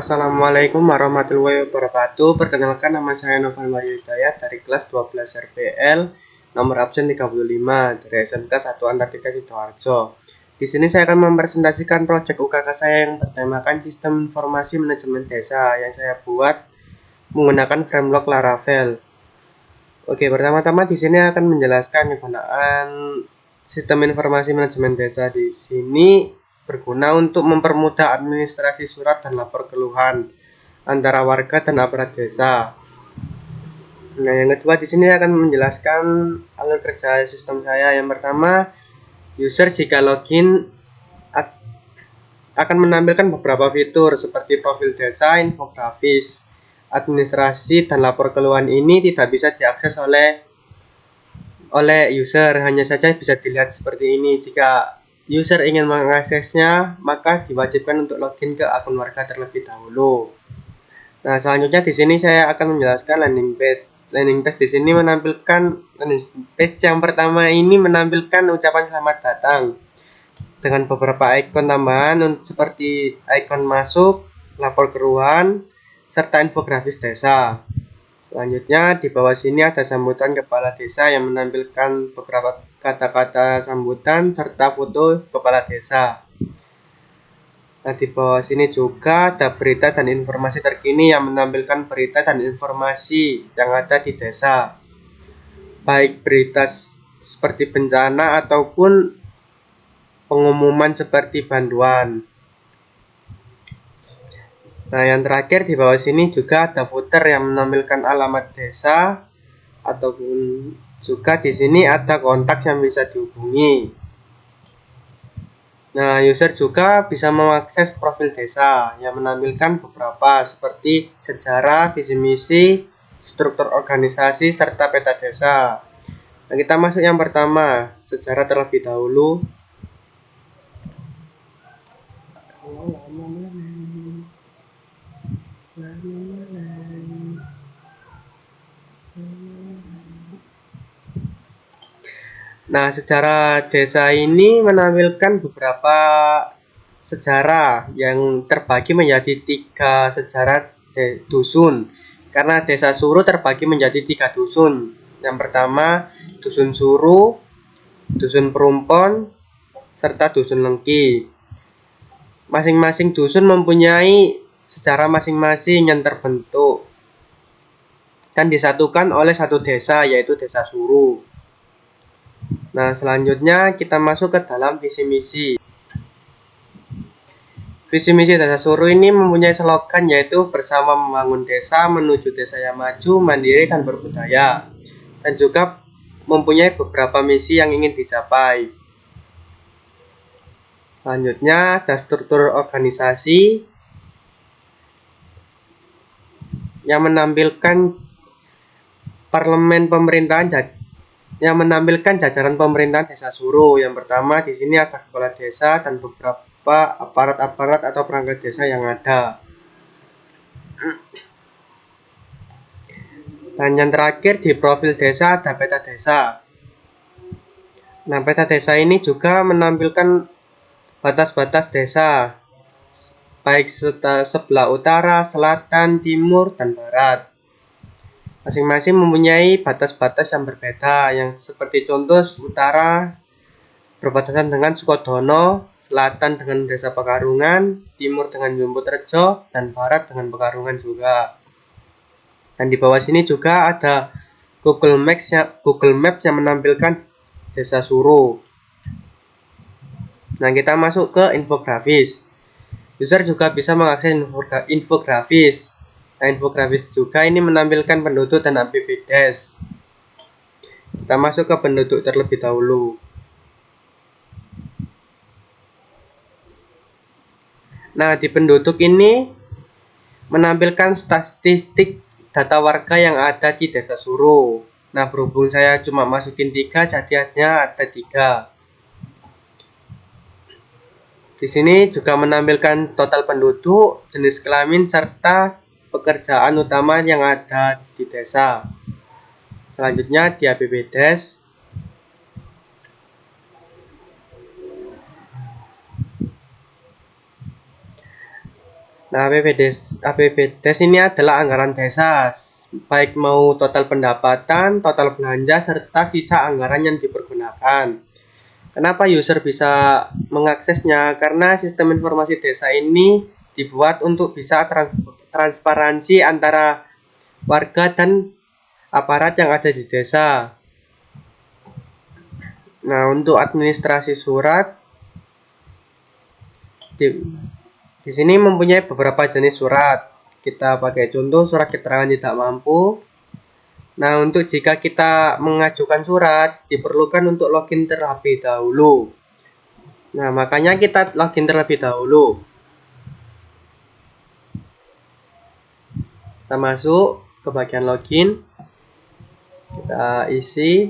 Assalamualaikum warahmatullahi wabarakatuh. Perkenalkan, nama saya Novel Wahyu Hidayat dari kelas 12 RPL, nomor absen 35 dari SMK 1 Antartika Sidoarjo. Di sini saya akan mempresentasikan proyek UKK saya yang bertemakan Sistem Informasi Manajemen Desa yang saya buat menggunakan framework Laravel. Oke, pertama-tama di sini akan menjelaskan penggunaan Sistem Informasi Manajemen Desa. Di sini berguna untuk mempermudah administrasi surat dan lapor keluhan antara warga dan aparat desa. Nah, yang kedua di sini akan menjelaskan alur kerja sistem saya. Yang pertama, user jika login akan menampilkan beberapa fitur seperti profil desa, infografis, administrasi, dan lapor keluhan. Ini tidak bisa diakses oleh user, hanya saja bisa dilihat seperti ini. Jika user ingin mengaksesnya, maka diwajibkan untuk login ke akun warga terlebih dahulu. Nah, selanjutnya di sini saya akan menjelaskan landing page. Landing page di sini menampilkan landing page yang pertama ini menampilkan ucapan selamat datang dengan beberapa ikon tambahan seperti ikon masuk, lapor keluhan, serta infografis desa. Selanjutnya di bawah sini ada sambutan kepala desa yang menampilkan beberapa kata-kata sambutan serta foto kepala desa. Nah, di bawah sini juga ada berita dan informasi terkini yang menampilkan berita dan informasi yang ada di desa. Baik berita seperti bencana ataupun pengumuman seperti bantuan. Nah, yang terakhir di bawah sini juga ada footer yang menampilkan alamat desa ataupun juga di sini ada kontak yang bisa dihubungi. Nah, user juga bisa mengakses profil desa yang menampilkan beberapa seperti sejarah, visi misi, struktur organisasi, serta peta desa. Nah, kita masuk yang pertama, sejarah terlebih dahulu. Nah, sejarah desa ini menampilkan beberapa sejarah yang terbagi menjadi 3 sejarah dusun. Karena desa Suru terbagi menjadi 3 dusun. Yang pertama, dusun Suru, dusun Perumpon, serta dusun Lengki. Masing-masing dusun mempunyai sejarah masing-masing yang terbentuk dan disatukan oleh satu desa, yaitu desa Suru. Nah, selanjutnya kita masuk ke dalam visi misi. Visi misi Desa Suru ini mempunyai slogan yaitu bersama membangun desa menuju desa yang maju, mandiri, dan berbudaya. Dan juga mempunyai beberapa misi yang ingin dicapai. Selanjutnya ada struktur organisasi yang menampilkan parlemen pemerintahan yang menampilkan jajaran pemerintahan Desa Suru. Yang pertama di sini ada kepala desa dan beberapa aparat-aparat atau perangkat desa yang ada. Dan yang terakhir di profil desa ada peta desa. Nah, peta desa ini juga menampilkan batas-batas desa, baik sebelah utara, selatan, timur, dan barat. Masing-masing mempunyai batas-batas yang berbeda, yang seperti contoh utara berbatasan dengan Sukodono, selatan dengan Desa Pekarungan, timur dengan Jumputrejo, dan barat dengan Pekarungan juga. Dan di bawah sini juga ada Google Maps yang menampilkan Desa Suru. Nah, kita masuk ke infografis. User juga bisa mengakses infografis. Nah, infografis juga ini menampilkan penduduk dan APBDes. Kita masuk ke penduduk terlebih dahulu. Nah, di penduduk ini menampilkan statistik data warga yang ada di Desa Suru. Nah, berhubung saya cuma masukin 3, jadi hanya ada 3. Di sini juga menampilkan total penduduk, jenis kelamin, serta pekerjaan utama yang ada di desa. Selanjutnya di APBDes. Nah, APBDes ini adalah anggaran desa, baik mau total pendapatan, total belanja, serta sisa anggaran yang dipergunakan. Kenapa user bisa mengaksesnya? Karena sistem informasi desa ini dibuat untuk bisa transparansi antara warga dan aparat yang ada di desa. Nah, untuk administrasi surat di sini mempunyai beberapa jenis surat. Kita pakai contoh surat keterangan tidak mampu. Nah, untuk jika kita mengajukan surat, diperlukan untuk login terlebih dahulu. Nah, makanya kita login terlebih dahulu. Kita masuk ke bagian login. Kita isi.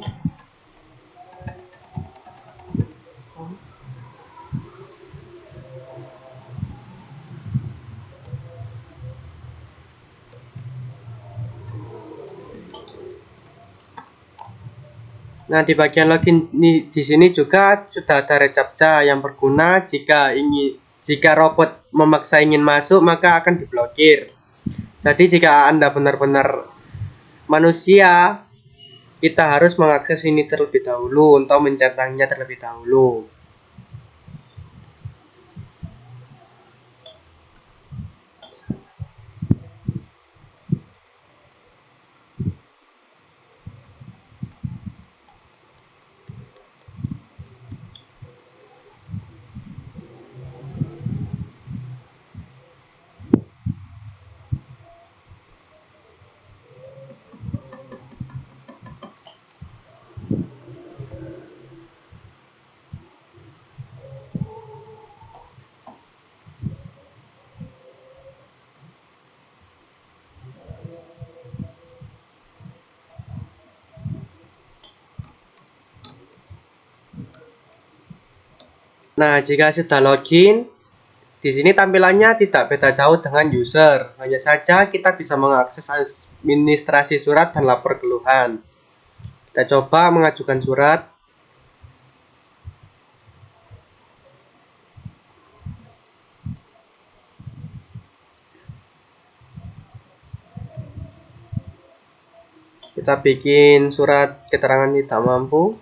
Nah, di bagian login di sini juga sudah ada reCAPTCHA yang berguna jika robot memaksa ingin masuk maka akan diblokir. Jadi jika Anda benar-benar manusia, kita harus mengakses ini terlebih dahulu untuk mencentangnya terlebih dahulu. Nah, jika sudah login, di sini tampilannya tidak beda jauh dengan user. Hanya saja kita bisa mengakses administrasi surat dan lapor keluhan. Kita coba mengajukan surat. Kita bikin surat keterangan tidak mampu.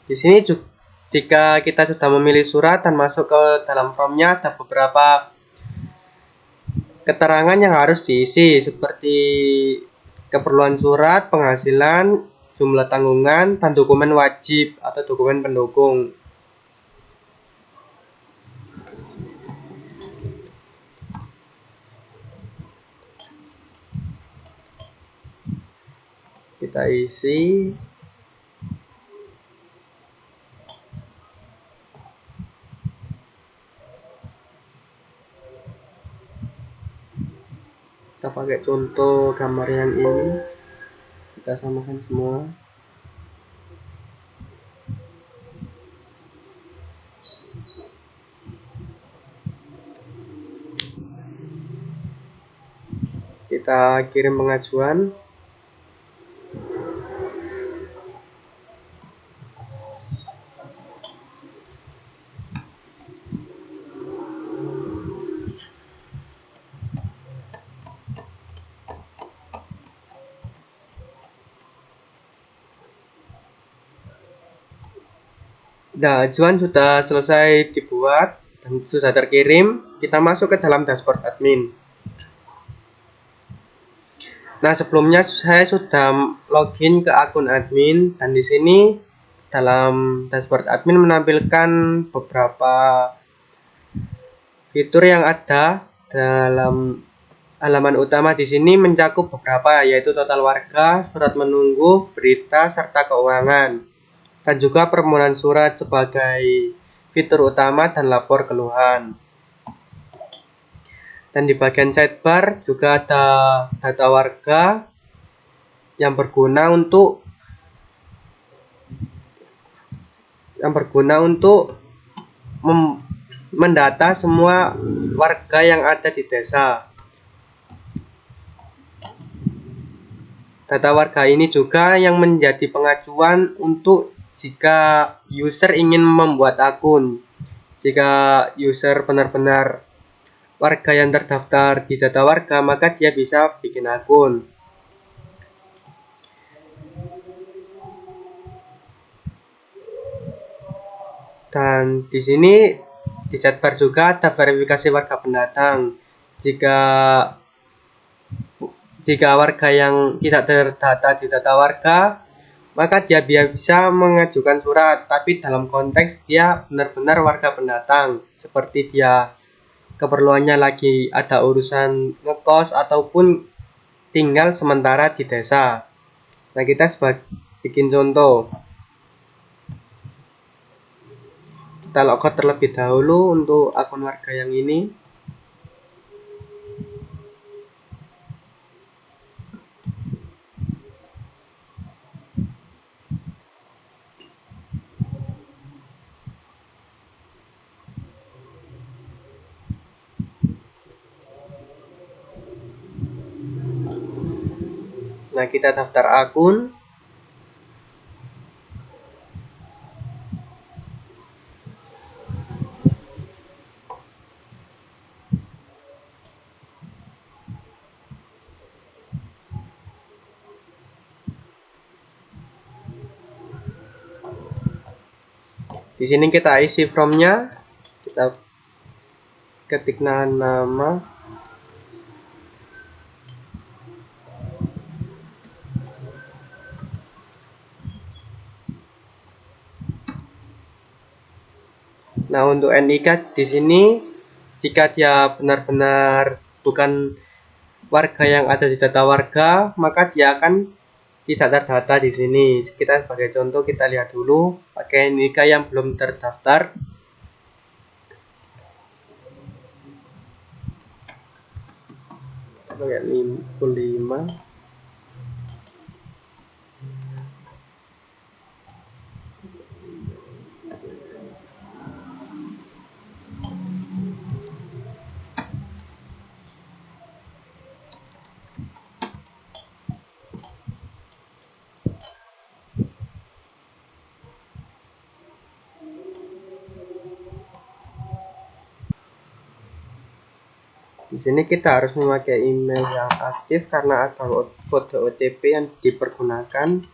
Di sini juga, jika kita sudah memilih surat dan masuk ke dalam formnya, ada beberapa keterangan yang harus diisi seperti keperluan surat, penghasilan, jumlah tanggungan, dan dokumen wajib atau dokumen pendukung. Kita isi. Kita pakai contoh gambar yang ini, kita samakan semua. Kita kirim pengajuan. Nah, ajuan sudah selesai dibuat dan sudah terkirim. Kita masuk ke dalam dashboard admin. Nah, sebelumnya saya sudah login ke akun admin dan di sini dalam dashboard admin menampilkan beberapa fitur yang ada dalam halaman utama. Di sini mencakup beberapa, yaitu total warga, surat menunggu, berita, serta keuangan. Dan juga permohonan surat sebagai fitur utama dan lapor keluhan. Dan di bagian sidebar juga ada data warga yang berguna untuk mendata semua warga yang ada di desa. Data warga ini juga yang menjadi pengacuan untuk jika user ingin membuat akun. Jika user benar-benar warga yang terdaftar di data warga, maka dia bisa bikin akun. Dan di sini di sidebar juga ada verifikasi warga pendatang. Jika warga yang tidak terdata di data warga, maka dia bisa mengajukan surat, tapi dalam konteks dia benar-benar warga pendatang, seperti dia keperluannya lagi ada urusan ngekos ataupun tinggal sementara di desa. Nah, kita bikin contoh. Kita logout terlebih dahulu untuk akun warga yang ini. Nah, kita daftar akun. Di sini kita isi formnya, kita ketik nama. Nah, untuk NIK di sini, jika dia benar-benar bukan warga yang ada di data warga, maka dia akan tidak terdata di sini. Kita sebagai contoh kita lihat dulu pakai NIK yang belum terdaftar. Pakai 5. Di sini kita harus memakai email yang aktif karena ada kode OTP yang dipergunakan.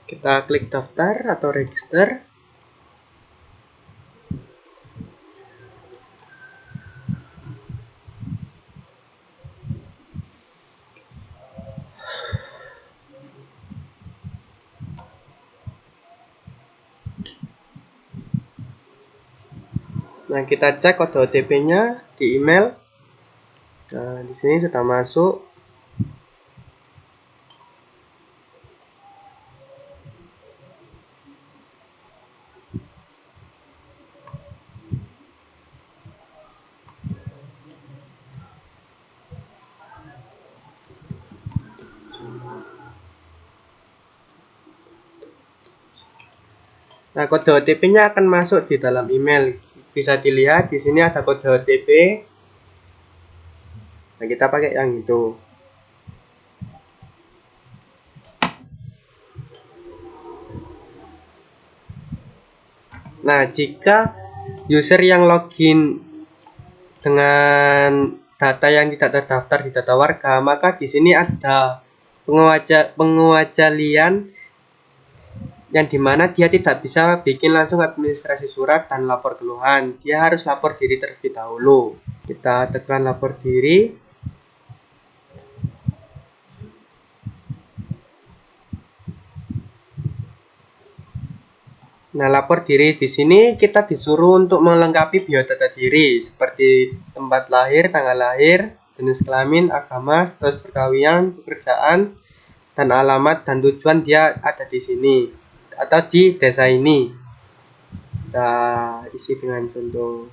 Kita klik daftar atau register. Nah, kita cek kode OTP-nya di email. Nah, di sini sudah masuk. Nah, kode OTP-nya akan masuk di dalam email. Bisa dilihat di sini ada kode OTP. Nah, kita pakai yang itu. Nah, jika user yang login dengan data yang tidak terdaftar di data warga, maka di sini ada pengecualian yang dimana dia tidak bisa bikin langsung administrasi surat dan lapor keluhan. Dia harus lapor diri terlebih dahulu. Kita tekan lapor diri. Nah, lapor diri di sini kita disuruh untuk melengkapi biodata diri seperti tempat lahir, tanggal lahir, jenis kelamin, agama, status perkawinan, pekerjaan, dan alamat dan tujuan dia ada di sini atau di desa ini. Kita isi dengan contoh.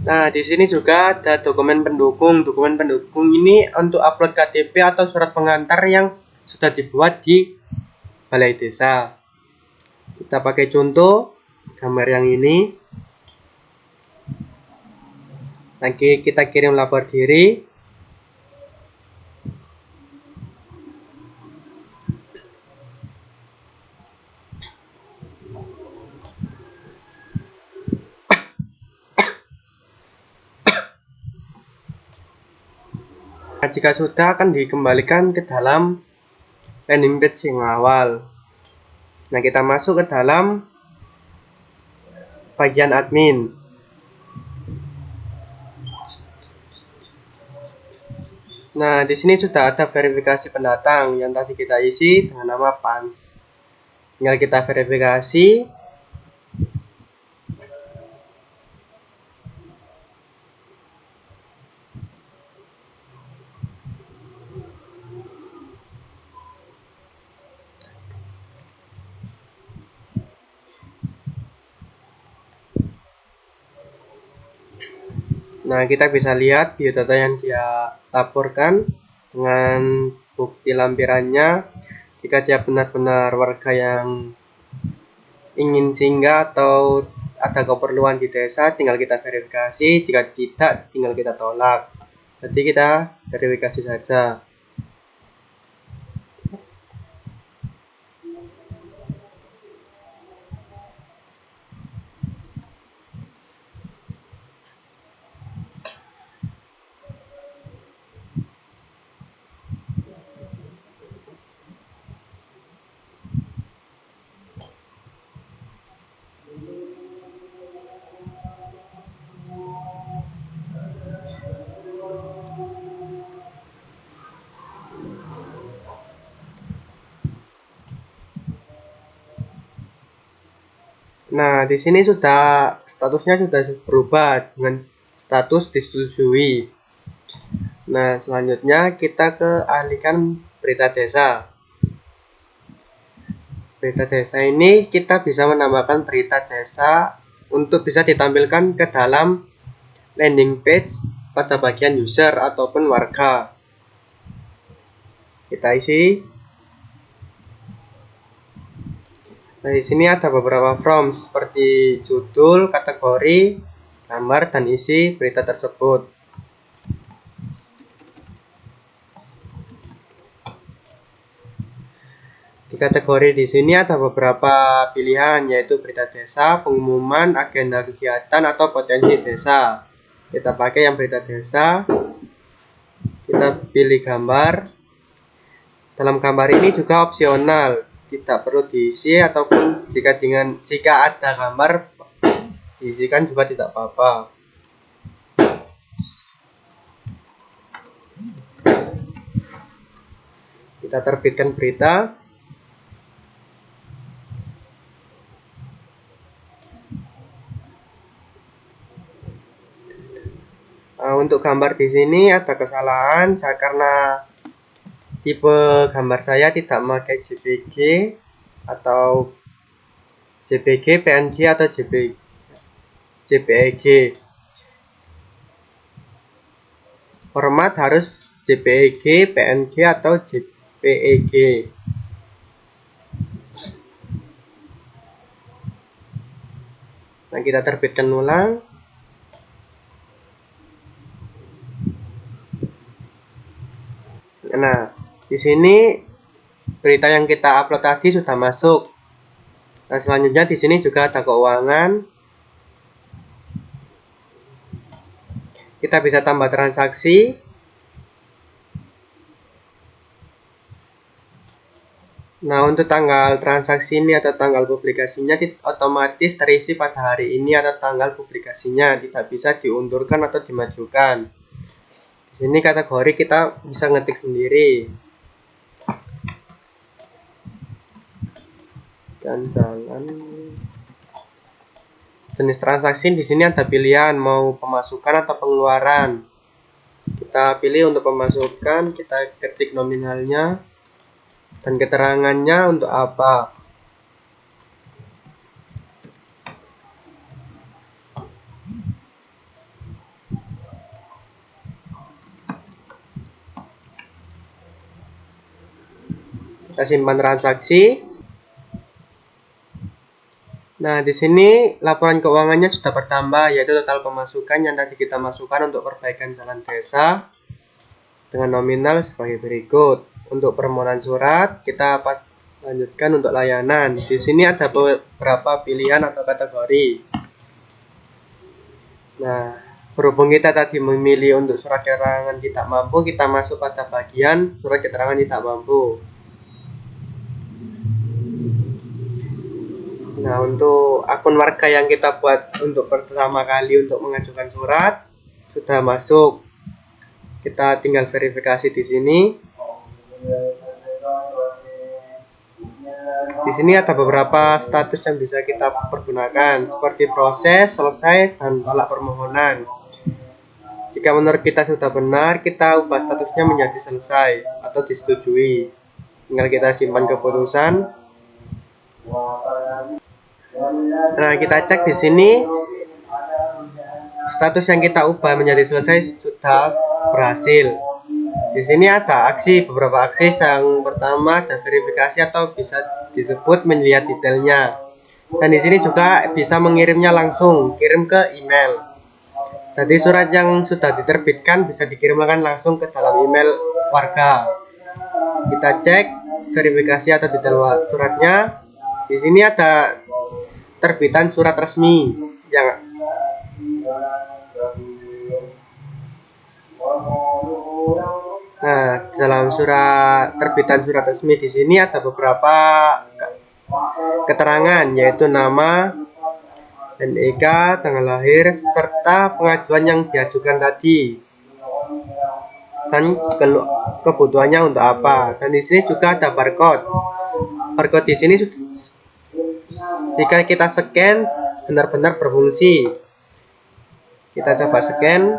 Nah, di sini juga ada dokumen pendukung. Dokumen pendukung ini untuk upload KTP atau surat pengantar yang sudah dibuat di balai desa. Kita pakai contoh gambar yang ini. Lagi kita kirim lapor diri. Nah, jika sudah akan dikembalikan ke dalam landing page yang awal. Nah, kita masuk ke dalam bagian admin. Nah, di sini sudah ada verifikasi pendatang yang tadi kita isi dengan nama Pans. Tinggal kita verifikasi. Nah, kita bisa lihat biodata yang dia laporkan dengan bukti lampirannya. Jika dia benar-benar warga yang ingin singgah atau ada keperluan di desa, tinggal kita verifikasi. Jika tidak, tinggal kita tolak. Jadi kita verifikasi saja. Nah, di sini sudah statusnya sudah berubah dengan status disetujui. Nah, selanjutnya kita ke alihkan berita desa. Berita desa ini kita bisa menambahkan berita desa untuk bisa ditampilkan ke dalam landing page pada bagian user ataupun warga. Kita isi. Nah, di sini ada beberapa form seperti judul, kategori, gambar, dan isi berita tersebut. Di kategori di sini ada beberapa pilihan, yaitu berita desa, pengumuman, agenda kegiatan, atau potensi desa. Kita pakai yang berita desa. Kita pilih gambar. Dalam gambar ini juga opsional, tidak perlu diisi, ataupun jika ada gambar diisikan juga tidak apa-apa. Kita terbitkan berita. Untuk gambar di sini ada kesalahan karena tipe gambar saya tidak memakai JPG atau JPG, PNG atau JPEG. Format harus JPEG, PNG atau JPEG. Nah, kita terbitkan ulang. Nah, di sini berita yang kita upload tadi sudah masuk. Nah, selanjutnya di sini juga ada keuangan. Kita bisa tambah transaksi. Nah, untuk tanggal transaksi ini atau tanggal publikasinya otomatis terisi pada hari ini atau tanggal publikasinya, tidak bisa diundurkan atau dimajukan. Di sini kategori kita bisa ngetik sendiri. Dan jalan. Jenis transaksi di sini ada pilihan mau pemasukan atau pengeluaran. Kita pilih untuk pemasukan, kita ketik nominalnya dan keterangannya untuk apa. Kita simpan transaksi. Nah, di sini laporan keuangannya sudah bertambah, yaitu total pemasukan yang tadi kita masukkan untuk perbaikan jalan desa dengan nominal sebagai berikut. Untuk permohonan surat, kita lanjutkan untuk layanan. Di sini ada beberapa pilihan atau kategori. Nah, berhubung kita tadi memilih untuk surat keterangan tidak mampu, kita masuk pada bagian surat keterangan tidak mampu. Nah, untuk akun warga yang kita buat untuk pertama kali untuk mengajukan surat sudah masuk. Kita tinggal verifikasi di sini. Di sini ada beberapa status yang bisa kita pergunakan, seperti proses, selesai, dan tolak permohonan. Jika menurut kita sudah benar, kita ubah statusnya menjadi selesai atau disetujui. Tinggal kita simpan keputusan. Nah, kita cek di sini status yang kita ubah menjadi selesai sudah berhasil. Di sini ada beberapa aksi. Yang pertama ada verifikasi atau bisa disebut melihat detailnya. Dan di sini juga bisa mengirimnya langsung, kirim ke email. Jadi surat yang sudah diterbitkan bisa dikirimkan langsung ke dalam email warga. Kita cek verifikasi atau detail suratnya. Di sini ada terbitan surat resmi yang dalam terbitan surat resmi di sini ada beberapa keterangan, yaitu nama, NIK, tanggal lahir, serta pengajuan yang diajukan tadi dan kebutuhannya untuk apa. Dan di sini juga ada barcode. Barcode di sini jika kita scan benar-benar berfungsi. Kita coba scan.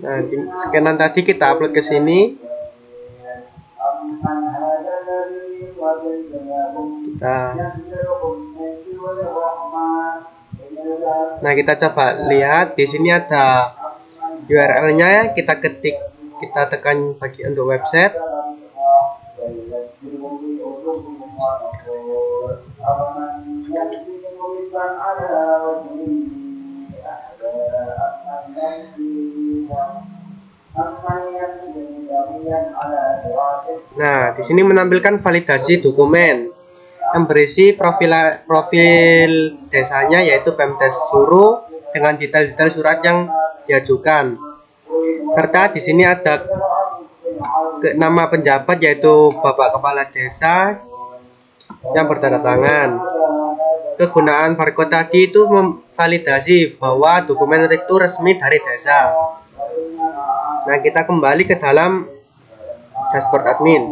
Nah, scanan tadi kita upload ke sini. Kita coba lihat di sini ada URL-nya, kita ketik, kita tekan bagian untuk website. Nah, di sini menampilkan validasi dokumen yang berisi profil desanya, yaitu Pemdes Suru dengan detail-detail surat yang diajukan. Serta di sini ada nama penjabat, yaitu Bapak Kepala Desa yang bertanda tangan. Kegunaan barcode tadi itu memvalidasi bahwa dokumen itu resmi dari desa. Nah, kita kembali ke dalam dashboard admin.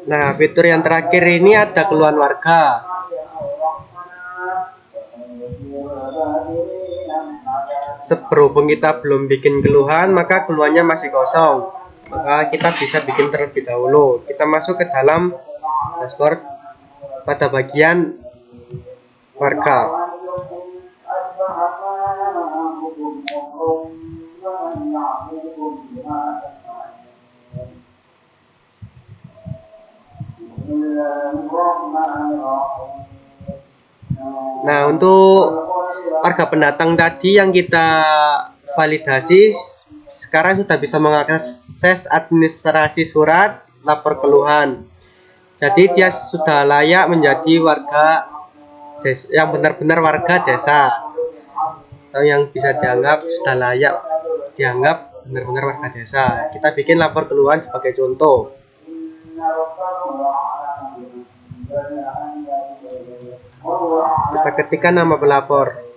Nah, fitur yang terakhir ini ada keluhan warga. Berhubung kita belum bikin keluhan, maka keluhannya masih kosong. Maka kita bisa bikin terlebih dahulu. Kita masuk ke dalam dashboard pada bagian warga. Nah, untuk warga pendatang tadi yang kita validasi, sekarang sudah bisa mengakses administrasi surat lapor keluhan. Jadi dia sudah layak menjadi warga desa, yang benar-benar warga desa, atau yang bisa dianggap sudah layak dianggap benar-benar warga desa. Kita bikin lapor keluhan sebagai contoh. Kita ketikkan nama pelapor.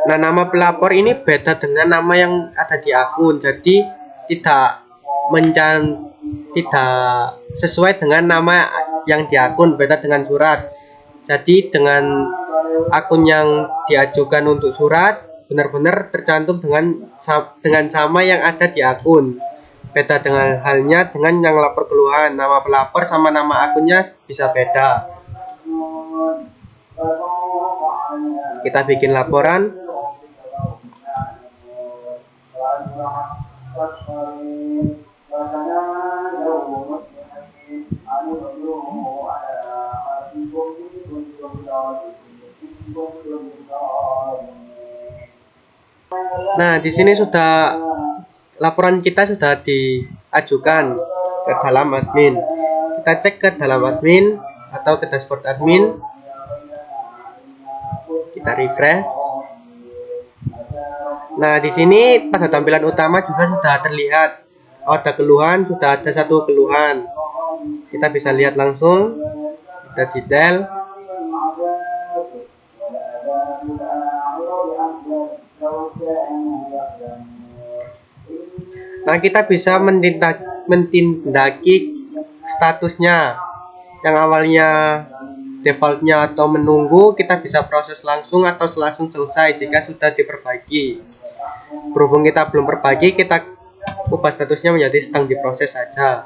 Nah, nama pelapor ini beda dengan nama yang ada di akun, jadi tidak sesuai dengan nama yang di akun, beda dengan surat. Jadi dengan akun yang diajukan untuk surat benar-benar tercantum dengan sama yang ada di akun. Beda dengan halnya dengan yang lapor keluhan, nama pelapor sama nama akunnya bisa beda. Kita bikin laporan. Nah, di sini sudah laporan kita sudah diajukan ke dalam admin. Kita cek ke dalam admin atau ke dashboard admin. Kita refresh. Nah, di sini pada tampilan utama juga sudah terlihat ada keluhan, sudah ada satu keluhan. Kita bisa lihat langsung, kita detail. Nah, kita bisa mentindaki statusnya. Yang awalnya defaultnya atau menunggu, kita bisa proses langsung atau langsung selesai jika sudah diperbaiki. Berhubung kita belum perbaiki, kita ubah statusnya menjadi sedang diproses saja.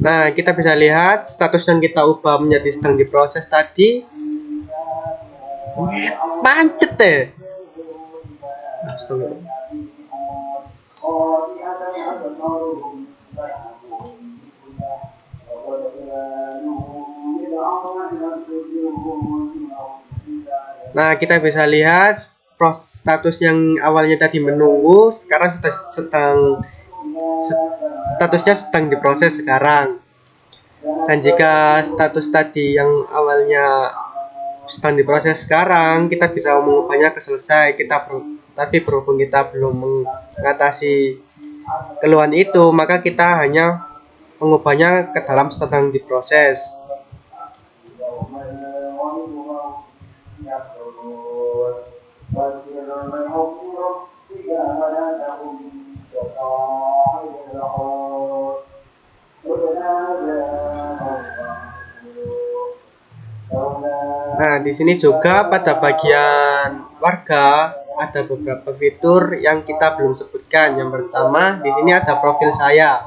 Nah, kita bisa lihat status yang kita ubah menjadi sedang diproses tadi. Pancet deh. Nah, kita bisa lihat status yang awalnya tadi menunggu, sekarang sudah statusnya sedang diproses sekarang. Dan jika status tadi yang awalnya sedang diproses sekarang, kita bisa mengubahnya ke selesai. Tapi berhubung kita belum mengatasi keluhan itu, maka kita hanya mengubahnya ke dalam sedang diproses. Nah, di sini juga pada bagian warga ada beberapa fitur yang kita belum sebutkan. Yang pertama, di sini ada profil saya.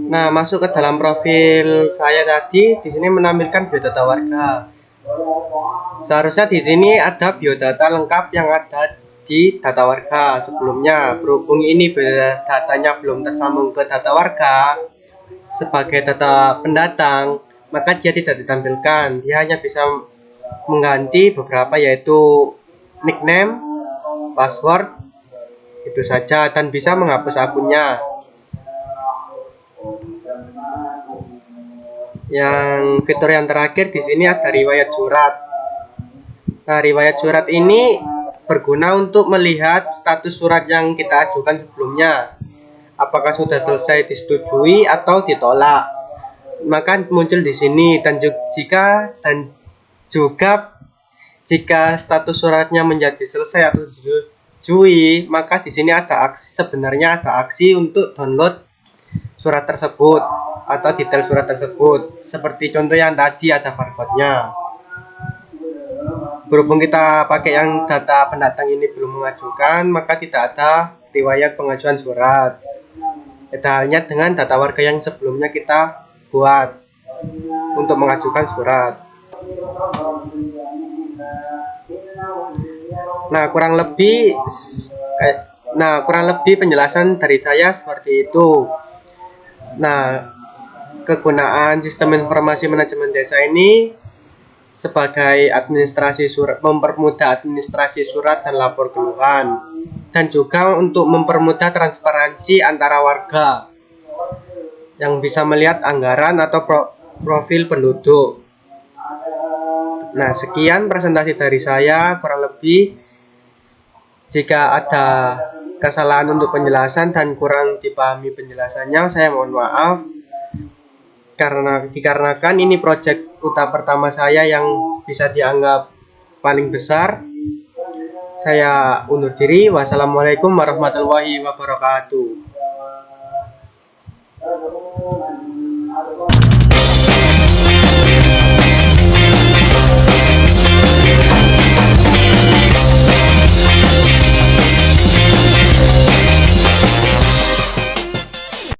Nah, masuk ke dalam profil saya tadi, di sini menampilkan biodata warga. Seharusnya di sini ada biodata lengkap yang ada di data warga sebelumnya. Berhubung ini datanya belum tersambung ke data warga sebagai data pendatang, maka dia tidak ditampilkan. Dia hanya bisa mengganti beberapa, yaitu nickname, password, itu saja, dan bisa menghapus akunnya. Yang fitur yang terakhir di sini ada riwayat surat. Nah, riwayat surat ini berguna untuk melihat status surat yang kita ajukan sebelumnya, apakah sudah selesai disetujui atau ditolak. Maka muncul di sini, dan juga jika status suratnya menjadi selesai atau disetujui, maka di sini sebenarnya ada aksi untuk download surat tersebut atau detail surat tersebut. Seperti contoh yang tadi ada barcode-nya. Berhubung kita pakai yang data pendatang ini belum mengajukan, maka tidak ada riwayat pengajuan surat. Beda halnya dengan data warga yang sebelumnya kita buat untuk mengajukan surat. Nah, kurang lebih penjelasan dari saya seperti itu. Nah, kegunaan sistem informasi manajemen desa ini sebagai administrasi surat, mempermudah administrasi surat dan lapor keluhan, dan juga untuk mempermudah transparansi antara warga yang bisa melihat anggaran atau profil penduduk. Nah, sekian presentasi dari saya. Kurang lebih jika ada kesalahan untuk penjelasan dan kurang dipahami penjelasannya, saya mohon maaf. Dikarenakan ini proyek pertama saya yang bisa dianggap paling besar, saya undur diri. Wassalamualaikum warahmatullahi wabarakatuh.